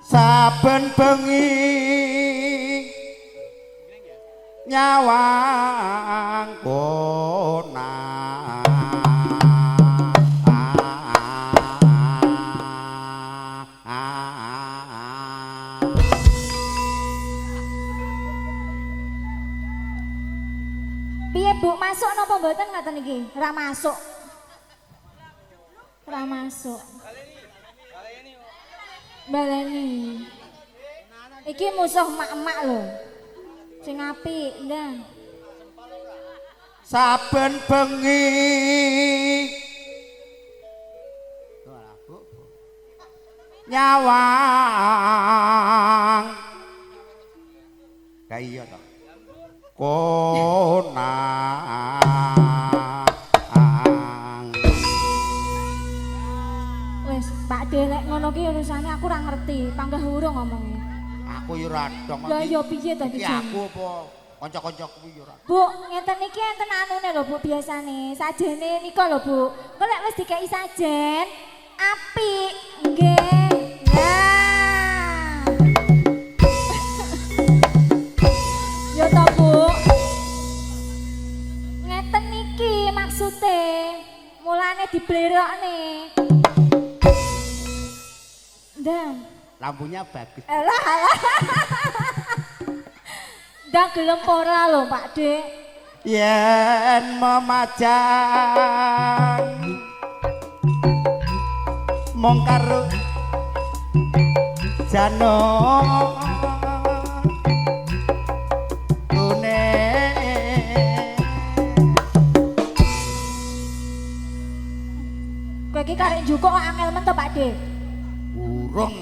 saben bengi nyawang kona piye Bu masuk napa mboten ngaten iki ra masuk ra masuk baleni iki musuh mak-emak lho sing apik ndang saben bengi nyawang ka iya to konang wis Pak De lek ngono ki urusane aku ora ngerti panggah urung ngomongnya aku yo ora dong lha ya piye to iki iki aku apa kanca-kancaku yo ora Bu, ngeten iki enten anune lho Bu biasane. Sajene nika lho Bu. Kok lek wis dikai sajen, apik. Nggih. Nah. Yo to Bu. Ngeten iki maksude. Mulane diblerokne. Ndang. lampunya bagus Elah. Ndang gelem ora lho Pak De. yen memajang mong karo jano kune Kowe iki karek njukuk kok angel men to Pak De. urung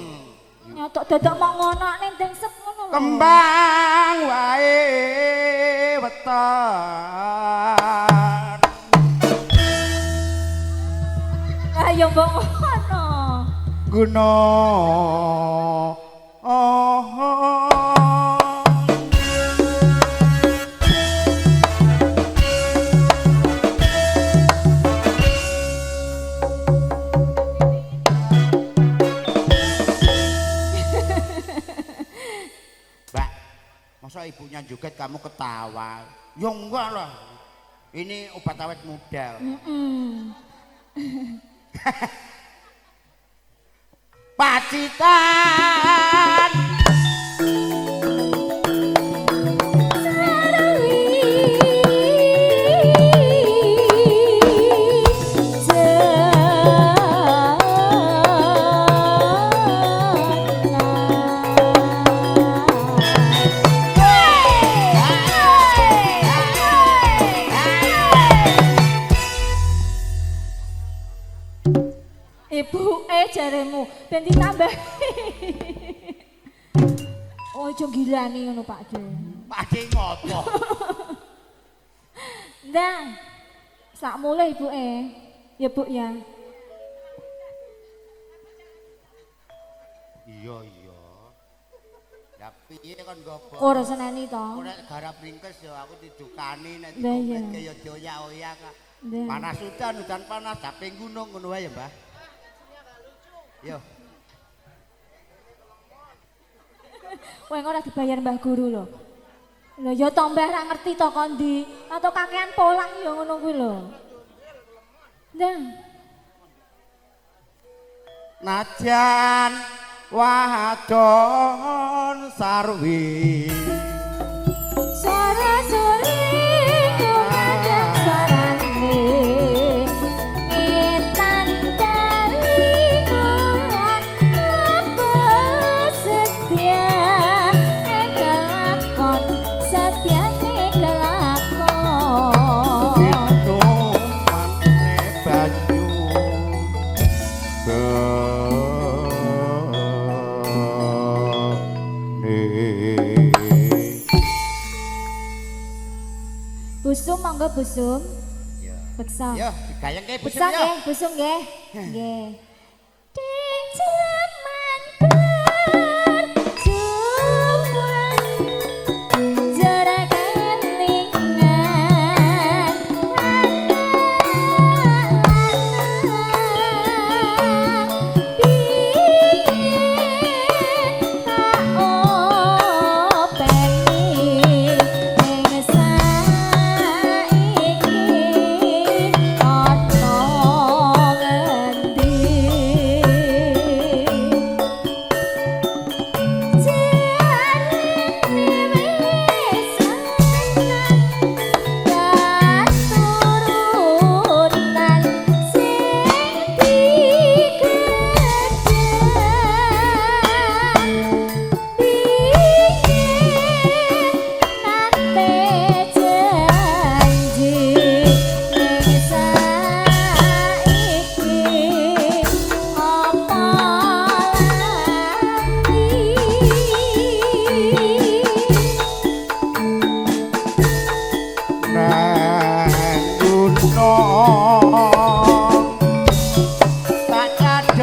Nyotok dodok mok ngono ning dengsep ngono lho. kembang wae weton Ayo mbok ngono. guna Mbak, masa ibunya joget kamu ketawa? Ya enggak lah, ini obat awet muda. Pacitan Ibu jaremu ben ditambah. Oh, aja gilani ngono Pak De. Pak De ngopo? Ndang. Sak mulai ibu ya Bu ya. Iya iya. Lah piye kon gopo? Ora seneni to. Ora garap ringkes ya aku didukani nek Lah iya. ya doyak-oyak kok. Ndang. Panas udan panas tapi gunung ngono wae ya, Mbah. Yo. Kowe ora dibayar Mbah Guru lho. Lho ya to Mbah ra ngerti to kondi. Atau kakean polang ya ngono kuwi lho. Ndang. Najan wadon sarwi Sore-sore kumandang barane Intan dalingan apa setia Kelakon setia kelakon itu mane banyu Busum monggo busum. Ya. Beksa. Yo, digayeng kae Beksa busuk yo. nggih, busum nggih. Nggih. Ding jaman perjuangan jarakan lingan biyen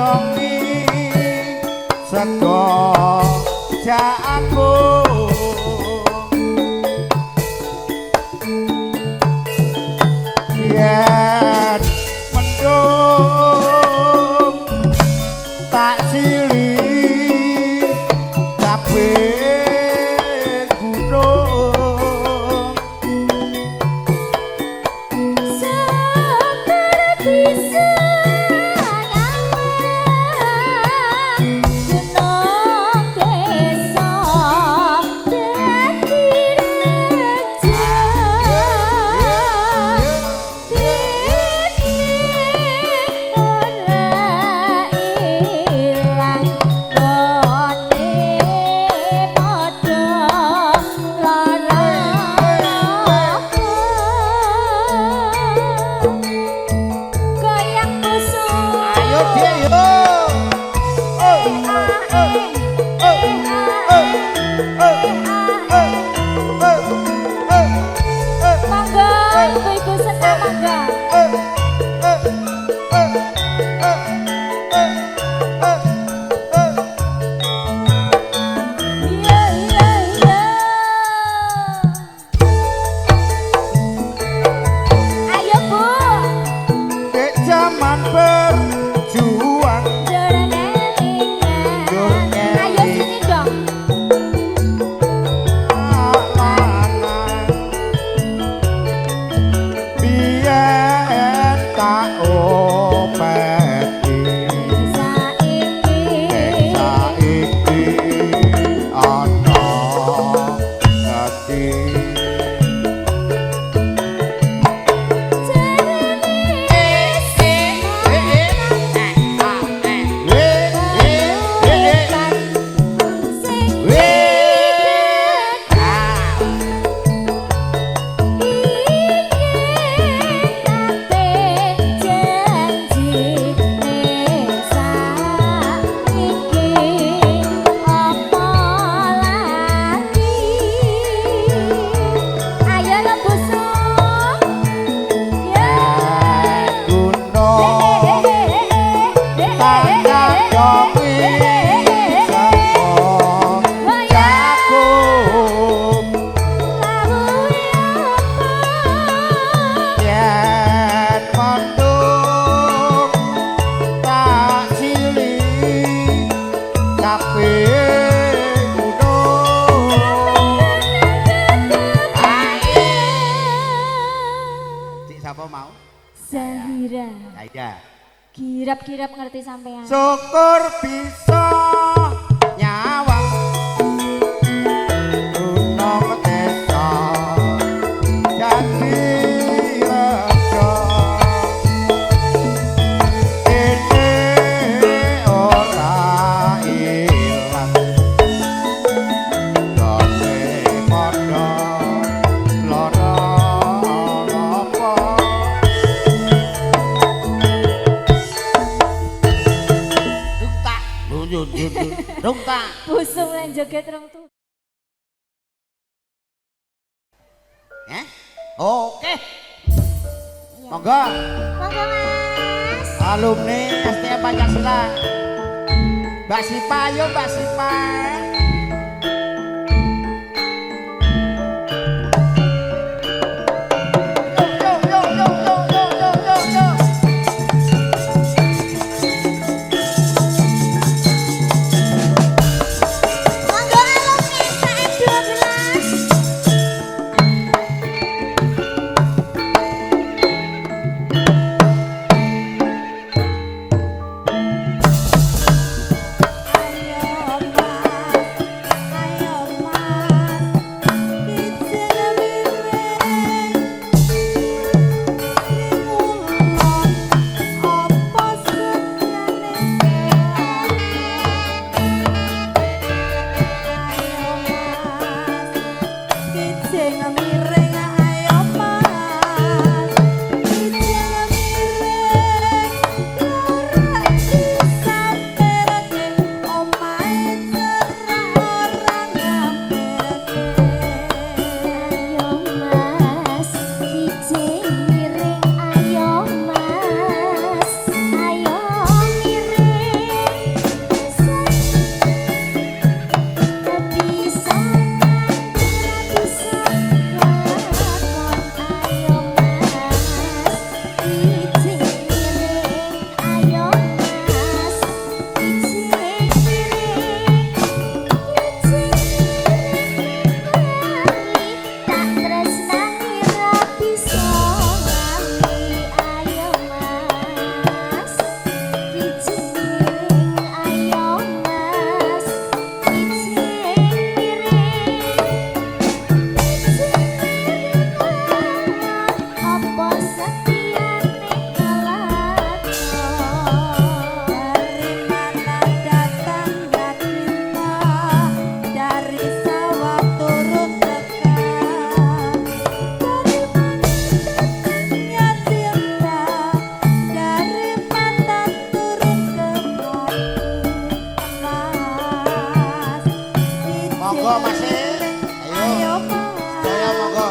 jongi sego jagung yen mendung tak silih kabeh gunung seger bisa gunung desa dadi reja dene ora ilang gone padha lara goyang busuk ayo dia yo mangga ibu-ibu senang mangga iya iya iya ayo bu Dek zaman berjuang Jor ayo sini dong lanang biyen tak opeti saiki saiki ana ngati Ayo lo busuk ya tangan jongi sego jagung yen mendung tak silih kabeh gunung Cik sapa mau? Zahira Saya kirap-kirap ngerti sampean syukur bisa nyawang gunung desa dadi reja ini ora ilang gone padha lara lapa Dung tak. busuk lan joget rong tuh Oke. Monggo monggo mas alumni STM Pancasila. Mbak Sipa, ayo Mbak Sipa. monggo alumni SKM 12 ayo mas Monggo Mas. Ayo. Saya monggo.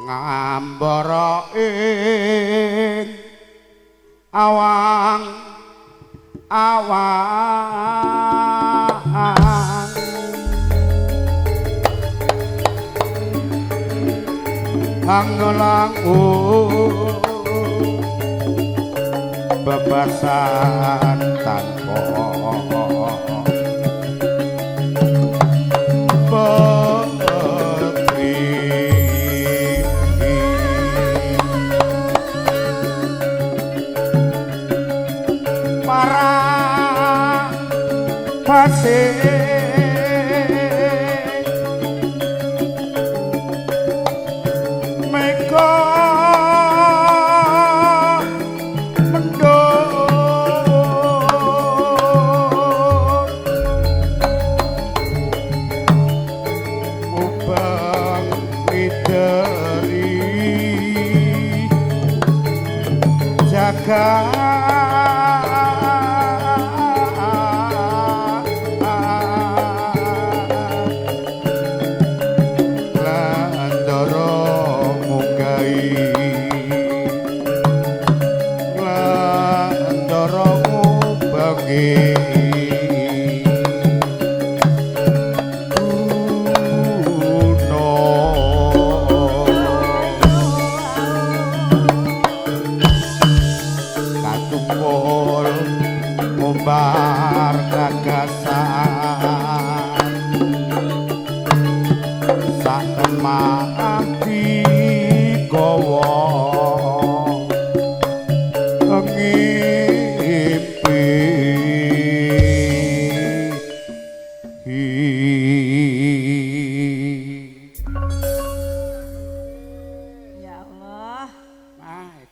Ngambara ing awang anggelangu bebasan tanpa Meko mendung ubang mideri jaga ngumbar gagasan sak temati gawa ngimpi ya Allah.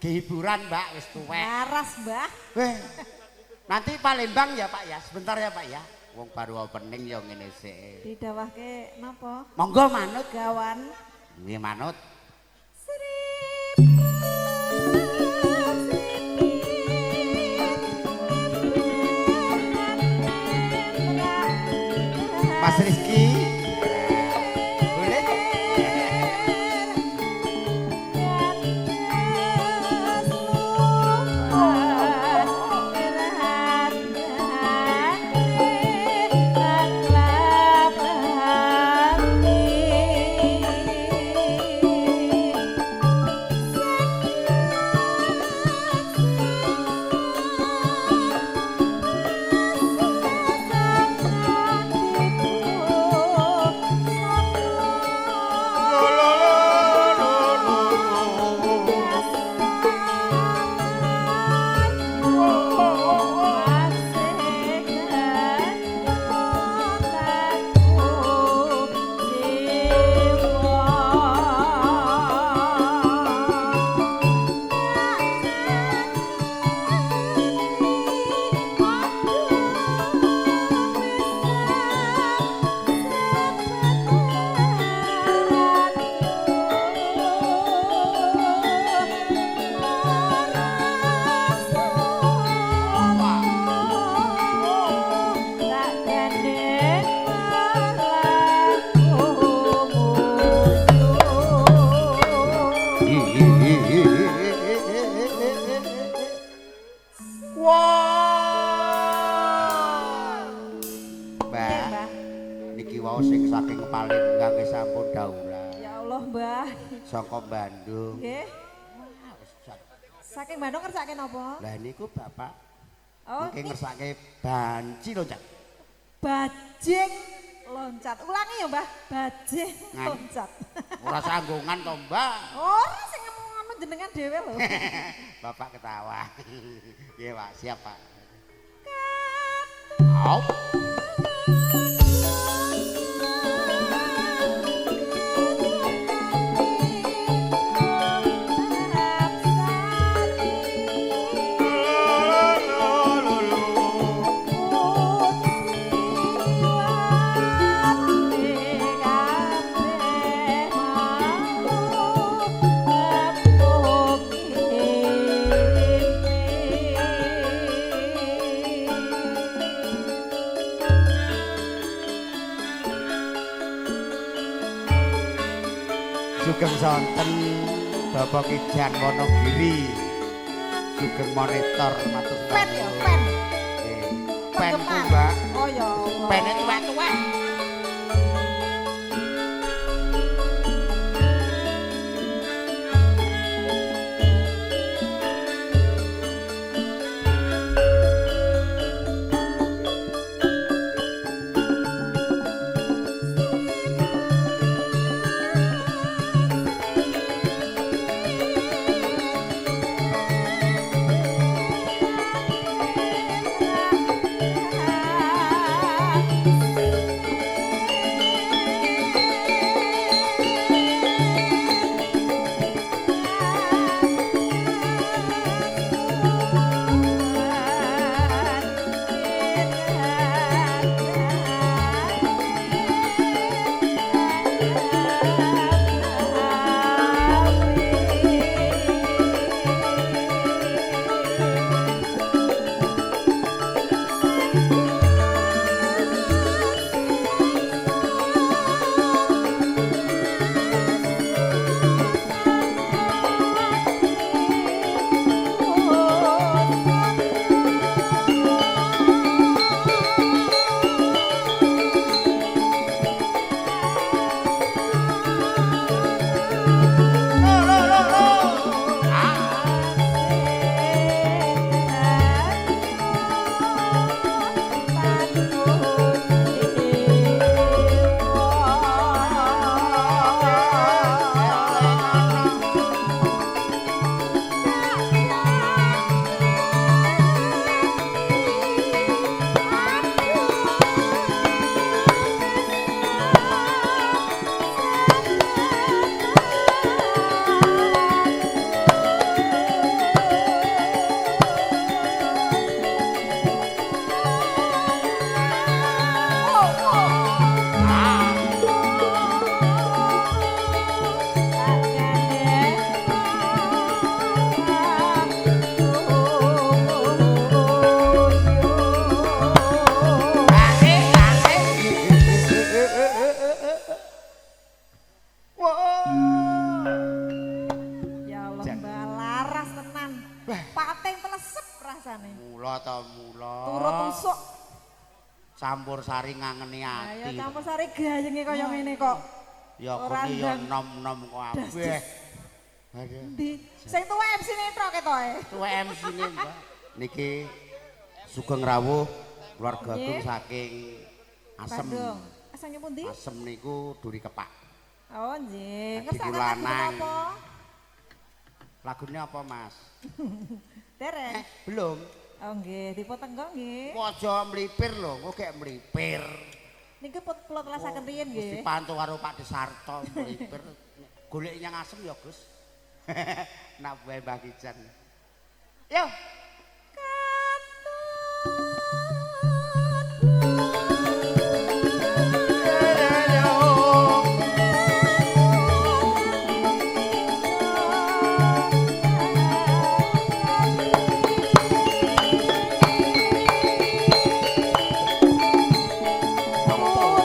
Hiburan Mbak wis tuwek. Laras Mbah. Nanti Palembang ya Pak ya, sebentar ya Pak ya. Wong baru opening ya ngene sik. Didawahke napa? Monggo manut Gawan. nggih manut. Mas Rizky. Boleh? menika sing saking Palembang nggih sampun daulah. Ya Allah, Mbah. Saka Bandung. Nggih. Saking Bandung kersake napa? Lah niku Bapak Oh, nggih ngersake banci loncat. bajing loncat. Ulangi ya, Mbah. Bajing Ngan. loncat. Ora sanggungan to, Mbak. Ora sing ngono jenengan dhewe lho. Bapak ketawa. Nggih, Pak, siap, Pak. Kan. Au. Sugeng sonten Bapak Kijan Wonogiri. Sugeng monitor matur nuwun. Pen ya, pen. Nggih. Pen ku, Penggemar. Mbak. Oh ya Allah. Pene tuwek-tuwek. Ya Allah, Mbah laras tenan. Pating telesep rasane. Mula ta mula. Turut usuk. Campur sari ngangeni Lah ya ati. campur sari gayenge kaya ngene kok. Ya Ora kene ya ndang. nom-nom kabeh. Aduh. Ndi? Sing tuwa MC netro ketoke. Tuwa MC ne, Mbak. Niki sugeng rawuh keluargaku Nggih. saking Asem. Bandung. Asalnya pundi? Asem niku duri kepak. Oh nggih. Lagi Ngersake lagu lanang. apa? Lagunya apa, Mas? Dereng. Belum. Oh nggih, dipotong kok nggih. Aja mlipir lho, kok gek mlipir. Niki kula telasaken riyen Mesti nggih. pantu karo Pak Desarto mlipir. Golek yang asem ya, Gus. Nak bae Mbah Kijan. Yo. Oh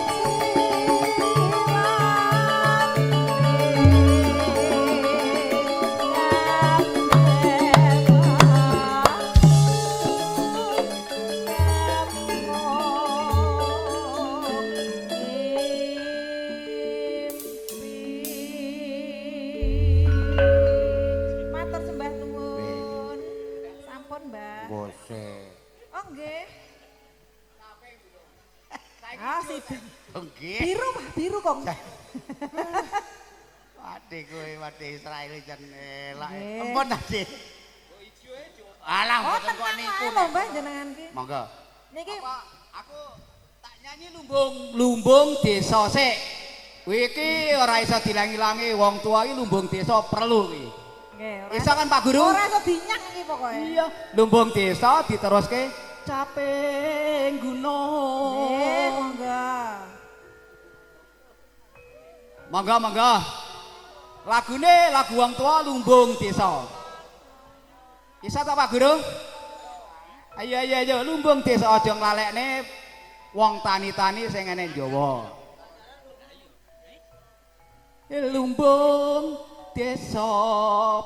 Oh nggih. Ah situ. Nggih. Biru Pak, biru kok. Waduh kowe waduh Israel jan elak. Nggih. Ampun Ade. Alah Oh mboten kok tenang niku. wae lho Mbah jenengan ki. Monggo. Niki Aku tak nyanyi lumbung desa sik. Kuwi iki ora iso dilangi-langi wong tua iki lumbung desa perlu iki. nggih ora. Iso kan Pak Guru? Ora iso dinyak iki pokoke. Iya, lumbung desa diteruske caping gunung. Nggih, monggo. Monggo monggo. Lagune lagu wong tua lumbung desa. Bisa tak Pak Guru? Ayo lumbung desa aja nglalekne wong tani-tani sing ngene Jawa. Lumbung desa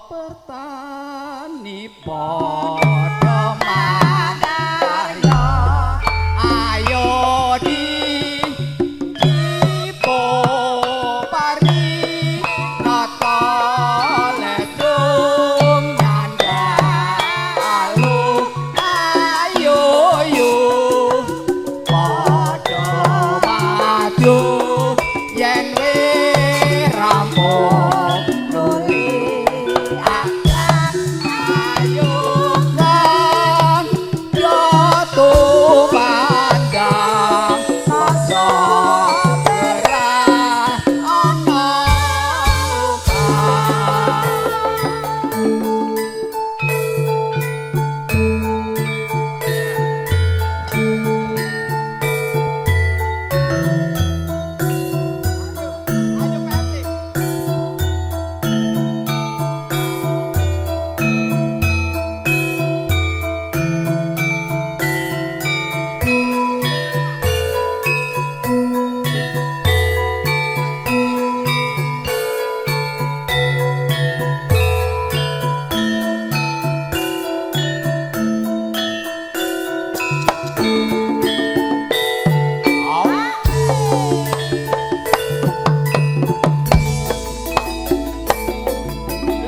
pertani padha makarya ayo dipo pari nata ledung nyandalu ayo yo padha maju yen wis rampung nuli akan ayo kan yo pandang masa gerah ana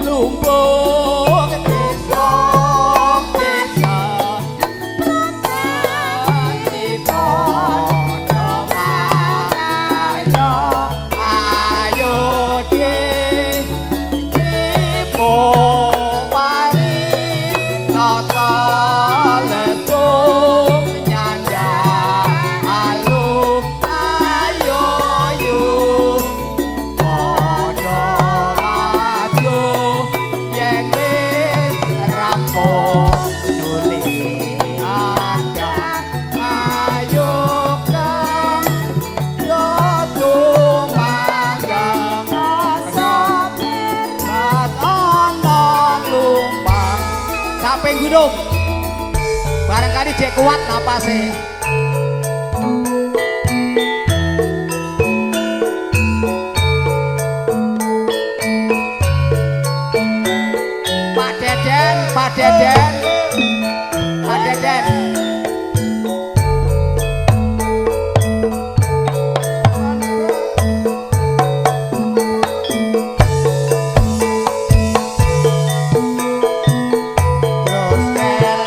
lumbung desa desa prasasti padha makarya ayo dipo pari nata ledung nyandang alung ayo yo padha maju yen wis rampung nuli akan ayo kan yo tumanggang rat ana lumpang caping gunung barangkali jek kuat napase. Pak Deden, Pak Deden, Pak Deden. Terus kelingan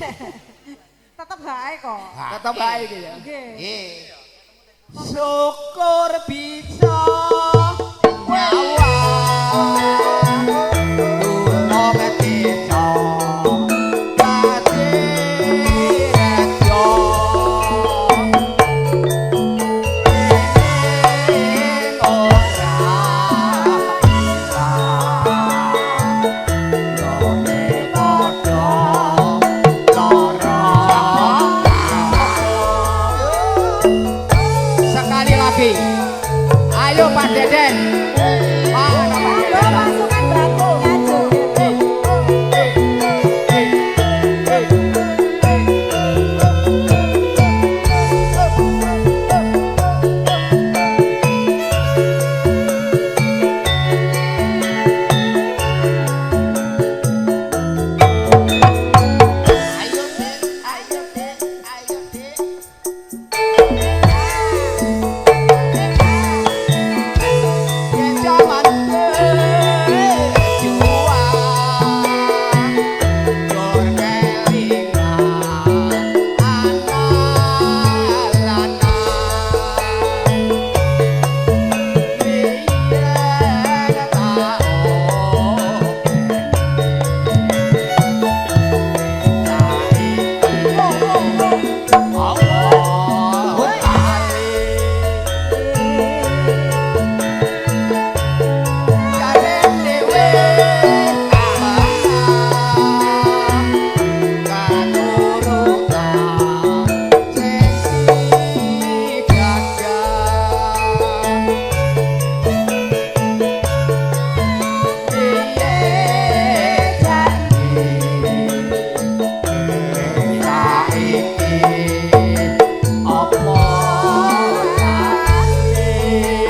Tetep bae kok. Tetep bae iki ya. Nggih. Nggih. Syukur bisa nyawa tulung desa Kadirejo ing ora ilang yone padha lara. Sekali lagi, ayo Pak Deden. Mana Pak Ayo Deden? pasukan batunya joget. Ayo Dek, ayo Dek, ayo Dek. Yen jaman kejuang, jor kelingan analana.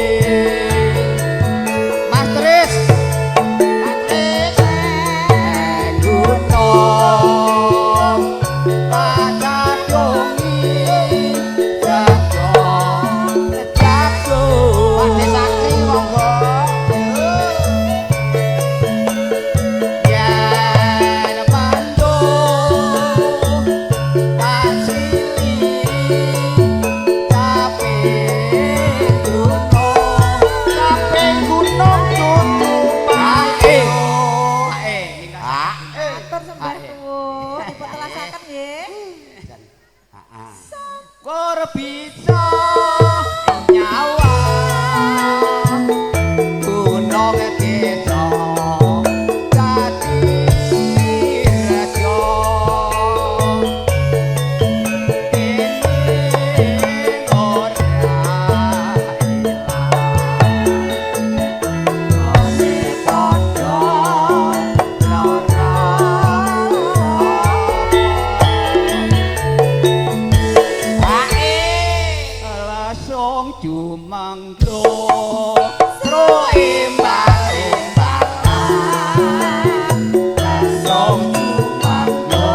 Biyen Mas Tris, gunung pacadongi jago jago. Pakde Sakri monggo. Yen mandung asili caping gunung tutu pae. Ah, Atur sembah tuwuh, dipun telasaken nggih. ah. Syukur bisa nyawa gunung desa Kadirejo ing ora ilang yone padha lara. Langsung jumangkro tro imbang-imbangan. Langsung jumangkro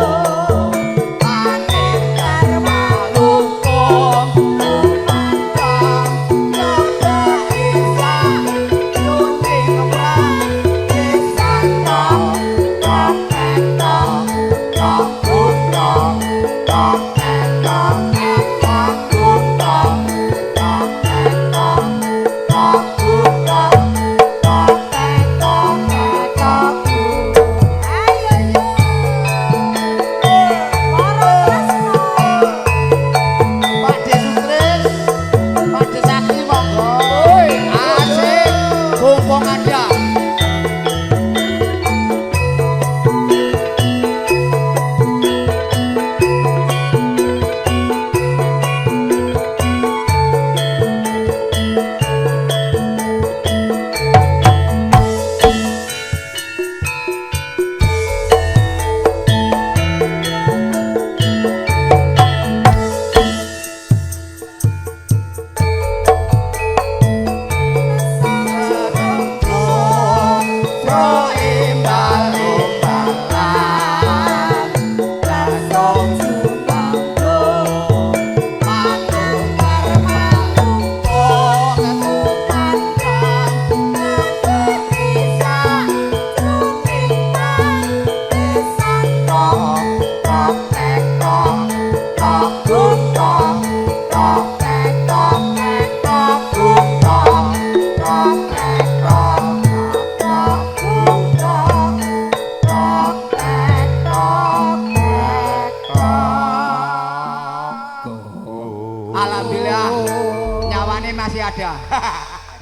panen karma lukung kumandang yoga isa yuting prang desan tong tong tong tong tong tong tong Pakde Sutris, Pakde Sakri monggo. Asik, mumpung ada. Thank you. masih ada.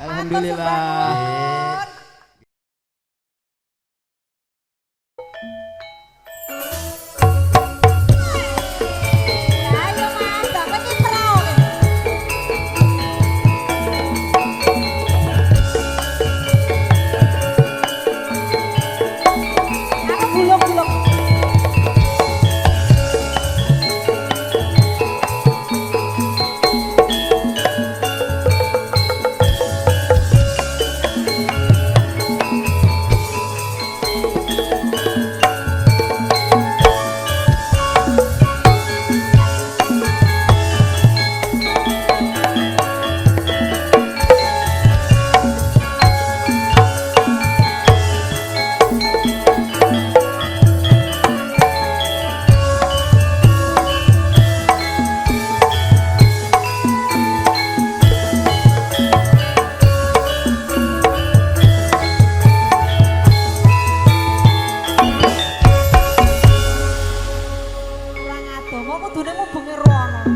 Alhamdulillah. Ayo Mas, Bapak iki pro. Aku buluk-buluk. Kurang adoh, kok kudune mubengi rono.